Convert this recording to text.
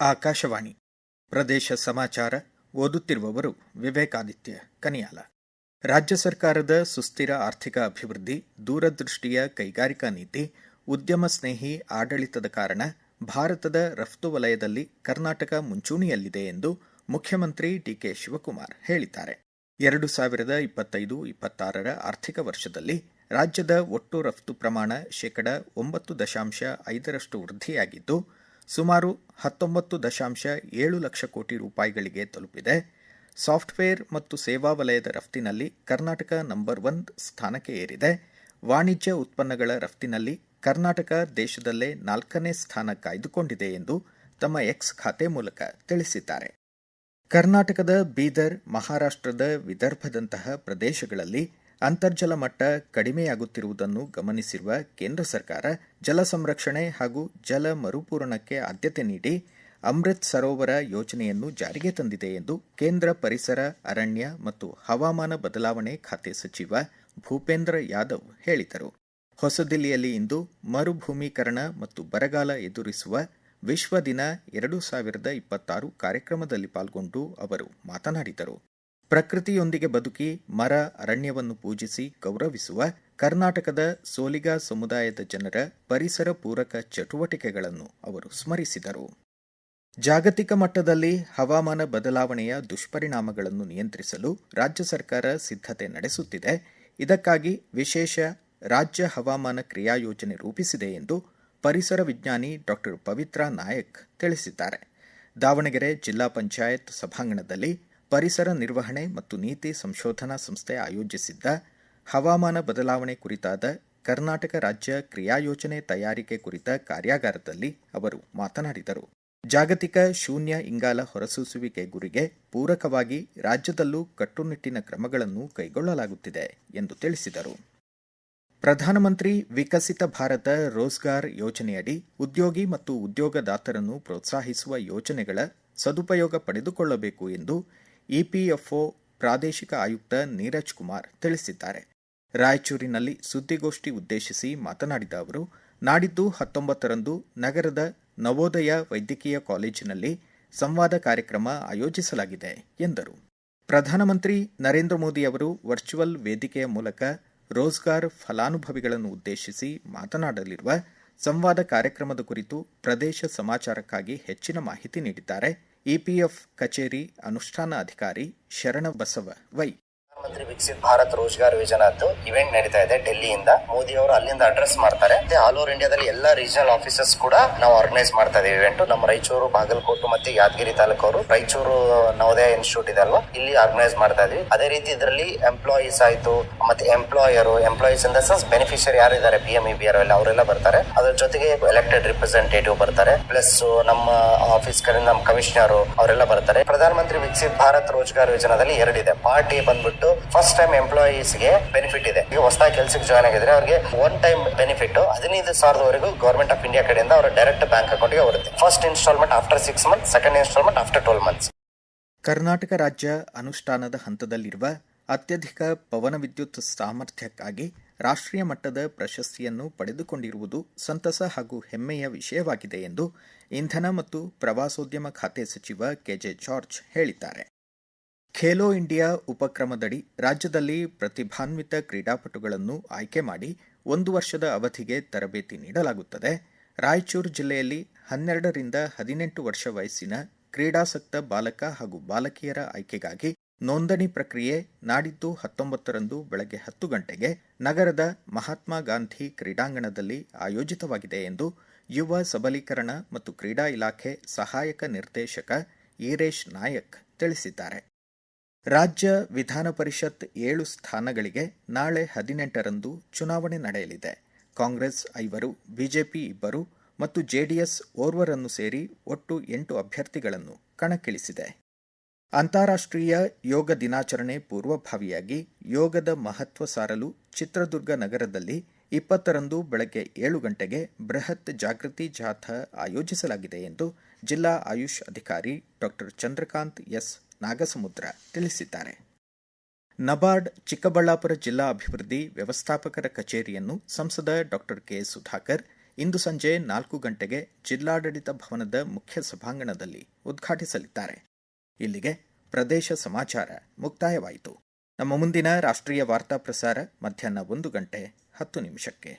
ಆಕಾಶವಾಣಿ ಪ್ರದೇಶ ಸಮಾಚಾರ ಓದುತ್ತಿರುವವರು ವಿವೇಕಾದಿತ್ಯ ಕನಿಯಾಲ. ರಾಜ್ಯ ಸರ್ಕಾರದ ಸುಸ್ಥಿರ ಆರ್ಥಿಕ ಅಭಿವೃದ್ಧಿ, ದೂರದೃಷ್ಟಿಯ ಕೈಗಾರಿಕಾ ನೀತಿ, ಉದ್ಯಮ ಸ್ನೇಹಿ ಆಡಳಿತದ ಕಾರಣ ಭಾರತದ ರಫ್ತು ವಲಯದಲ್ಲಿ ಕರ್ನಾಟಕ ಮುಂಚೂಣಿಯಲ್ಲಿದೆ ಎಂದು ಮುಖ್ಯಮಂತ್ರಿ ಡಿಕೆ ಶಿವಕುಮಾರ್ ಹೇಳಿದ್ದಾರೆ. 2025-26 ಆರ್ಥಿಕ ವರ್ಷದಲ್ಲಿ ರಾಜ್ಯದ ಒಟ್ಟು ರಫ್ತು ಪ್ರಮಾಣ ಶೇಕಡ 9.5% ವೃದ್ಧಿಯಾಗಿದ್ದು, ಸುಮಾರು 19.7 ಲಕ್ಷ ಕೋಟಿ ರೂಪಾಯಿಗಳಿಗೆ ತಲುಪಿದೆ. ಸಾಫ್ಟ್ವೇರ್ ಮತ್ತು ಸೇವಾ ವಲಯದ ರಫ್ತಿನಲ್ಲಿ ಕರ್ನಾಟಕ ನಂಬರ್ 1 ಸ್ಥಾನಕ್ಕೆ ಏರಿದೆ. ವಾಣಿಜ್ಯ ಉತ್ಪನ್ನಗಳ ರಫ್ತಿನಲ್ಲಿ ಕರ್ನಾಟಕ ದೇಶದಲ್ಲೇ 4ನೇ ಸ್ಥಾನ ಕಾಯ್ದುಕೊಂಡಿದೆ ಎಂದು ತಮ್ಮ ಎಕ್ಸ್ ಖಾತೆ ಮೂಲಕ ತಿಳಿಸಿದ್ದಾರೆ. ಕರ್ನಾಟಕದ ಬೀದರ್, ಮಹಾರಾಷ್ಟ್ರದ ವಿದರ್ಭದಂತಹ ಪ್ರದೇಶಗಳಲ್ಲಿ ಅಂತರ್ಜಲ ಮಟ್ಟ ಕಡಿಮೆಯಾಗುತ್ತಿರುವುದನ್ನು ಗಮನಿಸಿರುವ ಕೇಂದ್ರ ಸರ್ಕಾರ ಜಲ ಸಂರಕ್ಷಣೆ ಹಾಗೂ ಜಲ ಮರುಪೂರಣಕ್ಕೆ ಆದ್ಯತೆ ನೀಡಿ ಅಮೃತ್ ಸರೋವರ ಯೋಜನೆಯನ್ನು ಜಾರಿಗೆ ತಂದಿದೆ ಎಂದು ಕೇಂದ್ರ ಪರಿಸರ, ಅರಣ್ಯ ಮತ್ತು ಹವಾಮಾನ ಬದಲಾವಣೆ ಖಾತೆ ಸಚಿವ ಭೂಪೇಂದ್ರ ಯಾದವ್ ಹೇಳಿದರು. ಹೊಸದಿಲ್ಲಿಯಲ್ಲಿ ಇಂದು ಮರುಭೂಮೀಕರಣ ಮತ್ತು ಬರಗಾಲ ಎದುರಿಸುವ ವಿಶ್ವ ದಿನ 2026 ಕಾರ್ಯಕ್ರಮದಲ್ಲಿ ಪಾಲ್ಗೊಂಡು ಅವರು ಮಾತನಾಡಿದರು. ಪ್ರಕೃತಿಯೊಂದಿಗೆ ಬದುಕಿ ಮರ, ಅರಣ್ಯವನ್ನು ಪೂಜಿಸಿ ಗೌರವಿಸುವ ಕರ್ನಾಟಕದ ಸೋಲಿಗ ಸಮುದಾಯದ ಜನರ ಪರಿಸರ ಪೂರಕ ಚಟುವಟಿಕೆಗಳನ್ನು ಅವರು ಸ್ಮರಿಸಿದರು. ಜಾಗತಿಕ ಮಟ್ಟದಲ್ಲಿ ಹವಾಮಾನ ಬದಲಾವಣೆಯ ದುಷ್ಪರಿಣಾಮಗಳನ್ನು ನಿಯಂತ್ರಿಸಲು ರಾಜ್ಯ ಸರ್ಕಾರ ಸಿದ್ಧತೆ ನಡೆಸುತ್ತಿದೆ. ಇದಕ್ಕಾಗಿ ವಿಶೇಷ ರಾಜ್ಯ ಹವಾಮಾನ ಕ್ರಿಯಾ ಯೋಜನೆ ರೂಪಿಸಿದೆ ಎಂದು ಪರಿಸರ ವಿಜ್ಞಾನಿ ಡಾ ಪವಿತ್ರ ನಾಯಕ್ ತಿಳಿಸಿದ್ದಾರೆ. ದಾವಣಗೆರೆ ಜಿಲ್ಲಾ ಪಂಚಾಯತ್ ಸಭಾಂಗಣದಲ್ಲಿ ಪರಿಸರ ನಿರ್ವಹಣೆ ಮತ್ತು ನೀತಿ ಸಂಶೋಧನಾ ಸಂಸ್ಥೆ ಆಯೋಜಿಸಿದ್ದ ಹವಾಮಾನ ಬದಲಾವಣೆ ಕುರಿತಾದ ಕರ್ನಾಟಕ ರಾಜ್ಯ ಕ್ರಿಯಾಯೋಜನೆ ತಯಾರಿಕೆ ಕುರಿತ ಕಾರ್ಯಾಗಾರದಲ್ಲಿ ಅವರು ಮಾತನಾಡಿದರು. ಜಾಗತಿಕ ಶೂನ್ಯ ಇಂಗಾಲ ಹೊರಸೂಸುವಿಕೆ ಗುರಿಗೆ ಪೂರಕವಾಗಿ ರಾಜ್ಯದಲ್ಲೂ ಕಟ್ಟುನಿಟ್ಟಿನ ಕ್ರಮಗಳನ್ನು ಕೈಗೊಳ್ಳಲಾಗುತ್ತಿದೆ ಎಂದು ತಿಳಿಸಿದರು. ಪ್ರಧಾನಮಂತ್ರಿ ವಿಕಸಿತ ಭಾರತ ರೋಜ್ಗಾರ್ ಯೋಜನೆಯಡಿ ಉದ್ಯೋಗಿ ಮತ್ತು ಉದ್ಯೋಗದಾತರನ್ನು ಪ್ರೋತ್ಸಾಹಿಸುವ ಯೋಜನೆಗಳ ಸದುಪಯೋಗ ಪಡೆದುಕೊಳ್ಳಬೇಕು ಎಂದು ಇಪಿಎಫ್ಒ ಪ್ರಾದೇಶಿಕ ಆಯುಕ್ತ ನೀರಜ್ ಕುಮಾರ್ ತಿಳಿಸಿದ್ದಾರೆ. ರಾಯಚೂರಿನಲ್ಲಿ ಸುದ್ದಿಗೋಷ್ಠಿ ಉದ್ದೇಶಿಸಿ ಮಾತನಾಡಿದ ಅವರು, ನಾಡಿದ್ದು 19ರಂದು ನಗರದ ನವೋದಯ ವೈದ್ಯಕೀಯ ಕಾಲೇಜಿನಲ್ಲಿ ಸಂವಾದ ಕಾರ್ಯಕ್ರಮ ಆಯೋಜಿಸಲಾಗಿದೆ ಎಂದರು. ಪ್ರಧಾನಮಂತ್ರಿ ನರೇಂದ್ರ ಮೋದಿ ಅವರು ವರ್ಚುವಲ್ ವೇದಿಕೆಯ ಮೂಲಕ ರೋಜ್ಗಾರ್ ಫಲಾನುಭವಿಗಳನ್ನು ಉದ್ದೇಶಿಸಿ ಮಾತನಾಡಲಿರುವ ಸಂವಾದ ಕಾರ್ಯಕ್ರಮದ ಕುರಿತು ಪ್ರದೇಶ ಸಮಾಚಾರಕ್ಕಾಗಿ ಹೆಚ್ಚಿನ ಮಾಹಿತಿ ನೀಡಿದ್ದಾರೆ. ಇಪಿಎಫ್ ಕಚೇರಿ ಅನುಷ್ಠಾನ ಅಧಿಕಾರಿ ಶರಣಬಸವ ವೈ. ಪ್ರಧಾನಮಂತ್ರಿ ವಿಕಸಿತ ಭಾರತ್ ರೋಜ್ಗಾರ್ ಯೋಜನಾ ಇವೆಂಟ್ ನಡೀತಾ ಇದೆ. ಡೆಲ್ಲಿಯಿಂದ ಮೋದಿ ಅವರು ಅಲ್ಲಿಂದ ಅಡ್ರೆಸ್ ಮಾಡ್ತಾರೆ. ಆಲ್ ಓವರ್ ಇಂಡಿಯಾದಲ್ಲಿ ಎಲ್ಲಾ ರೀಜನಲ್ ಆಫೀಸಸ್ ಕೂಡ ನಾವು ಆರ್ಗನೈಸ್ ಮಾಡ್ತಾ ಇದೀವಿ ಇವೆಂಟ್. ನಮ್ಮ ರಾಯಚೂರು, ಬಾಗಲಕೋಟೆ ಮತ್ತೆ ಯಾದಗಿರಿ ತಾಲೂಕವರು ರಾಯಚೂರು ನವೋದಯ ಇನ್ಸ್ಟಿಟ್ಯೂಟ್ ಇದೆ ಅಲ್ವಾ, ಇಲ್ಲಿ ಆರ್ಗನೈಸ್ ಮಾಡ್ತಾ ಇದೀವಿ. ಅದೇ ರೀತಿ ಇದರಲ್ಲಿ ಎಂಪ್ಲಾಯೀಸ್ ಆಯ್ತು, ಮತ್ತೆ employees in the sense beneficiary ಯಾರಿದ್ದಾರೆ, PMEBR ಅವರೆಲ್ಲ ಬರ್ತಾರೆ. ಅದ್ರ ಜೊತೆಗೆ ಎಲೆಕ್ಟೆಡ್ ರಿಪ್ರೆಸೆಂಟೇಟಿವ್ ಬರ್ತಾರೆ, ಪ್ಲಸ್ ನಮ್ಮ ಆಫೀಸ್ ಕಡೆಯಿಂದ ನಮ್ಮ ಕಮಿಷನರ್ ಅವರೆಲ್ಲ ಬರ್ತಾರೆ. ಪ್ರಧಾನಮಂತ್ರಿ ವಿಕಸಿತ ಭಾರತ್ ರೋಜ್ಗಾರ್ ಯೋಜನಾದಲ್ಲಿ ಎರಡಿದೆ. ಪಾರ್ಟ್ ಎ ಬಂದ್ಬಿಟ್ಟು ಫಸ್ಟ್ ಟೈಮ್ ಎಂಪ್ಲಾಯೀಸ್ಗೆ ಬೆನಿಫಿಟ್ ಇದೆ. ಈಗ ಹೊಸದಾಗಿ ಕೆಲಸಕ್ಕೆ ಜಾಯ್ನ್ ಆಗಿದ್ರೆ ಅವರಿಗೆ one time benefit 15,000 government of India ಕಡೆಯಿಂದ ಅವರ ಡೈರೆಕ್ಟ್ ಬ್ಯಾಂಕ್ ಅಕೌಂಟ್ಗೆ ಬರುತ್ತೆ. First instalment after 6 months, second instalment after 12 months. Karnataka ರಾಜ್ಯ ಅನುಷ್ಠಾನದ ಹಂತದಲ್ಲಿರುವ ಅತ್ಯಧಿಕ ಪವನ ವಿದ್ಯುತ್ ಸಾಮರ್ಥ್ಯಕ್ಕಾಗಿ ರಾಷ್ಟ್ರೀಯ ಮಟ್ಟದ ಪ್ರಶಸ್ತಿಯನ್ನು ಪಡೆದುಕೊಂಡಿರುವುದು ಸಂತಸ ಹಾಗೂ ಹೆಮ್ಮೆಯ ವಿಷಯವಾಗಿದೆ ಎಂದು ಇಂಧನ ಮತ್ತು ಪ್ರವಾಸೋದ್ಯಮ ಖಾತೆ ಸಚಿವ ಕೆಜೆ ಜಾರ್ಜ್ ಹೇಳಿದ್ದಾರೆ. ಖೇಲೋ ಇಂಡಿಯಾ ಉಪಕ್ರಮದಡಿ ರಾಜ್ಯದಲ್ಲಿ ಪ್ರತಿಭಾನ್ವಿತ ಕ್ರೀಡಾಪಟುಗಳನ್ನು ಆಯ್ಕೆ ಮಾಡಿ 1 ವರ್ಷದ ಅವಧಿಗೆ ತರಬೇತಿ ನೀಡಲಾಗುತ್ತದೆ. ರಾಯಚೂರು ಜಿಲ್ಲೆಯಲ್ಲಿ 12ರಿಂದ 18 ವರ್ಷ ವಯಸ್ಸಿನ ಕ್ರೀಡಾಸಕ್ತ ಬಾಲಕ ಹಾಗೂ ಬಾಲಕಿಯರ ಆಯ್ಕೆಗಾಗಿ ನೋಂದಣಿ ಪ್ರಕ್ರಿಯೆ ನಾಡಿದ್ದು 19ರಂದು ಬೆಳಗ್ಗೆ 10 ಗಂಟೆಗೆ ನಗರದ ಮಹಾತ್ಮ ಗಾಂಧಿ ಕ್ರೀಡಾಂಗಣದಲ್ಲಿ ಆಯೋಜಿತವಾಗಿದೆ ಎಂದು ಯುವ ಸಬಲೀಕರಣ ಮತ್ತು ಕ್ರೀಡಾ ಇಲಾಖೆ ಸಹಾಯಕ ನಿರ್ದೇಶಕ ಈರೇಶ್ ನಾಯಕ್ ತಿಳಿಸಿದ್ದಾರೆ. ರಾಜ್ಯ ವಿಧಾನ ಪರಿಷತ್ 7 ಸ್ಥಾನಗಳಿಗೆ ನಾಳೆ 18ರಂದು ಚುನಾವಣೆ ನಡೆಯಲಿದೆ. ಕಾಂಗ್ರೆಸ್ 5, ಬಿಜೆಪಿ 2 ಮತ್ತು ಜೆಡಿಎಸ್ 1 ಸೇರಿ ಒಟ್ಟು 8 ಅಭ್ಯರ್ಥಿಗಳನ್ನು ಕಣಕ್ಕಿಳಿಸಿದೆ. ಅಂತಾರಾಷ್ಟ್ರೀಯ ಯೋಗ ದಿನಾಚರಣೆ ಪೂರ್ವಭಾವಿಯಾಗಿ ಯೋಗದ ಮಹತ್ವ ಸಾರಲು ಚಿತ್ರದುರ್ಗ ನಗರದಲ್ಲಿ 20ರಂದು ಬೆಳಗ್ಗೆ 7 ಗಂಟೆಗೆ ಬೃಹತ್ ಜಾಗೃತಿ ಜಾಥಾ ಆಯೋಜಿಸಲಾಗಿದೆ ಎಂದು ಜಿಲ್ಲಾ ಆಯುಷ್ ಅಧಿಕಾರಿ ಡಾ ಚಂದ್ರಕಾಂತ್ ಎಸ್ ನಾಗಸಮುದ್ರ ತಿಳಿಸಿದ್ದಾರೆ. ನಬಾರ್ಡ್ ಚಿಕ್ಕಬಳ್ಳಾಪುರ ಜಿಲ್ಲಾ ಅಭಿವೃದ್ಧಿ ವ್ಯವಸ್ಥಾಪಕರ ಕಚೇರಿಯನ್ನು ಸಂಸದ ಡಾಕ್ಟರ್ ಕೆ ಸುಧಾಕರ್ ಇಂದು ಸಂಜೆ 4 ಗಂಟೆಗೆ ಜಿಲ್ಲಾಡಳಿತ ಭವನದ ಮುಖ್ಯ ಸಭಾಂಗಣದಲ್ಲಿ ಉದ್ಘಾಟಿಸಲಿದ್ದಾರೆ. ಇಲ್ಲಿಗೆ ಪ್ರದೇಶ ಸಮಾಚಾರ ಮುಕ್ತಾಯವಾಯಿತು. ನಮ್ಮ ಮುಂದಿನ ರಾಷ್ಟ್ರೀಯ ವಾರ್ತಾ ಪ್ರಸಾರ ಮಧ್ಯಾಹ್ನ 1:10 ನಿಮಿಷಕ್ಕೆ.